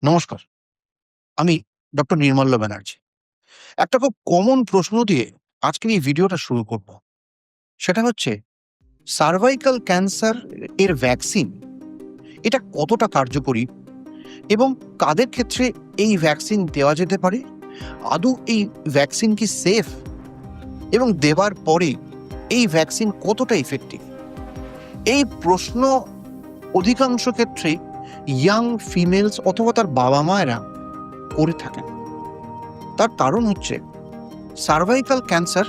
নমস্কার। আমি ডক্টর নির্মল্য ব্যানার্জি। একটা খুব কমন প্রশ্ন দিয়ে আজকের এই ভিডিওটা শুরু করব। সেটা হচ্ছে সার্ভাইকাল ক্যান্সার এর ভ্যাকসিন এটা কতটা কার্যকরী এবং কাদের ক্ষেত্রে এই ভ্যাকসিন দেওয়া যেতে পারে? আদৌ এই ভ্যাকসিন কি সেফ? এবং দেওয়ার পরে এই ভ্যাকসিন কতটা ইফেক্টিভ? এই প্রশ্ন অধিকাংশ ক্ষেত্রে ইয়াং ফিমেলস অথবা তার বাবা-মায়েরা করে থাকেন। তার কারণ হচ্ছে সার্ভাইকাল ক্যান্সার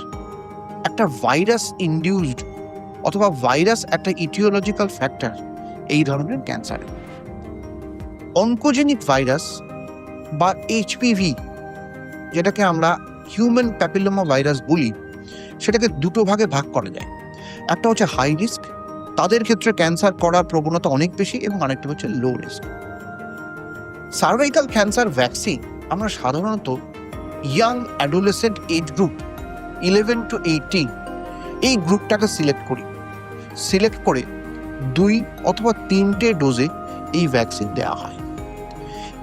একটা ভাইরাস ইনডিউসড অথবা ভাইরাস একটা ইটিওলজিক্যাল ফ্যাক্টর এই ধরনের ক্যান্সার। অনকোজেনিক ভাইরাস বা এইচপিভি, যেটাকে আমরা হিউম্যান প্যাপিলোমা ভাইরাস বলি, সেটাকে দুটো ভাগে ভাগ করা যায়। একটা হচ্ছে হাই রিস্ক, তাদের ক্ষেত্রে ক্যান্সার করার প্রবণতা অনেক বেশি, এবং আরেকটা হচ্ছে low risk. Cervical cancer vaccine আমরা সাধারণত young adolescent age group 11 to 18 এই গ্রুপটাকে সিলেক্ট করে 2 অথবা 3টে ডোজে এই ভ্যাকসিন দেওয়া হয়।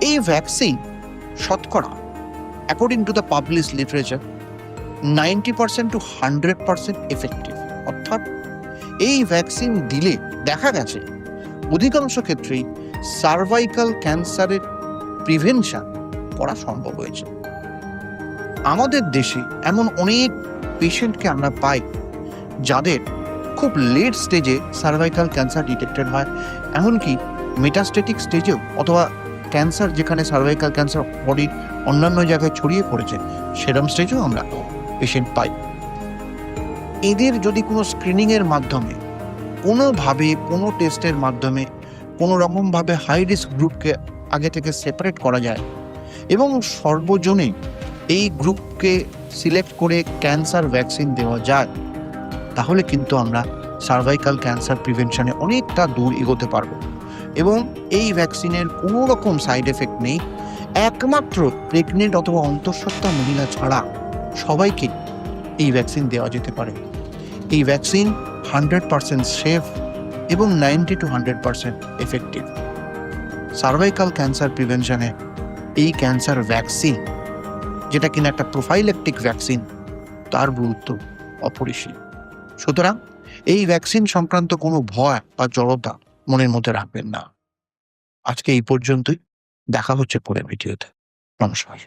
এই ভ্যাকসিন শতকরা according to the publish literature 90% to 100% effective. অর্থাৎ এই ভ্যাকসিন দিলে দেখা গেছে অধিকাংশ ক্ষেত্রেই সার্ভাইকাল ক্যান্সারের প্রিভেনশন করা সম্ভব হয়েছে। আমাদের দেশে এমন অনেক পেশেন্টকে আমরা পাই যাদের খুব লেট স্টেজে সার্ভাইকাল ক্যান্সার ডিটেক্টেড হয়, এমনকি মেটাস্টেটিক স্টেজেও, অথবা ক্যান্সার যেখানে সার্ভাইকাল ক্যান্সার বডির অন্যান্য জায়গায় ছড়িয়ে পড়েছে সেরম স্টেজেও আমরা পেশেন্ট পাই। এদের যদি কোনো স্ক্রিনিংয়ের মাধ্যমে, কোনোভাবে, কোনো টেস্টের মাধ্যমে কোনো রকমভাবে হাই রিস্ক গ্রুপকে আগে থেকে সেপারেট করা যায় এবং সর্বজনে এই গ্রুপকে সিলেক্ট করে ক্যান্সার ভ্যাকসিন দেওয়া যায়, তাহলে কিন্তু আমরা সার্ভাইকাল ক্যান্সার প্রিভেনশনে অনেকটা দূর এগোতে পারবো। এবং এই ভ্যাকসিনের কোনো রকম সাইড এফেক্ট নেই। একমাত্র প্রেগনেন্ট অথবা অন্তঃসত্ত্বা মহিলা ছাড়া সবাইকে এই ভ্যাকসিন দেওয়া যেতে পারে। এই ভ্যাকসিন 100% সেফ এবং 90 to 100% এফেক্টিভ। সার্ভাইকাল ক্যান্সার প্রিভেনশনে এই ক্যান্সার ভ্যাকসিন, যেটা কিনা একটা প্রোফাইলেকটিক ভ্যাকসিন, তার গুরুত্ব অপরিসীম। সুতরাং এই ভ্যাকসিন সংক্রান্ত কোনো ভয় বা জড়তা মনের মধ্যে রাখবেন না। আজকে এই পর্যন্তই। দেখা হচ্ছে পরের ভিডিওতে। নমস্কার।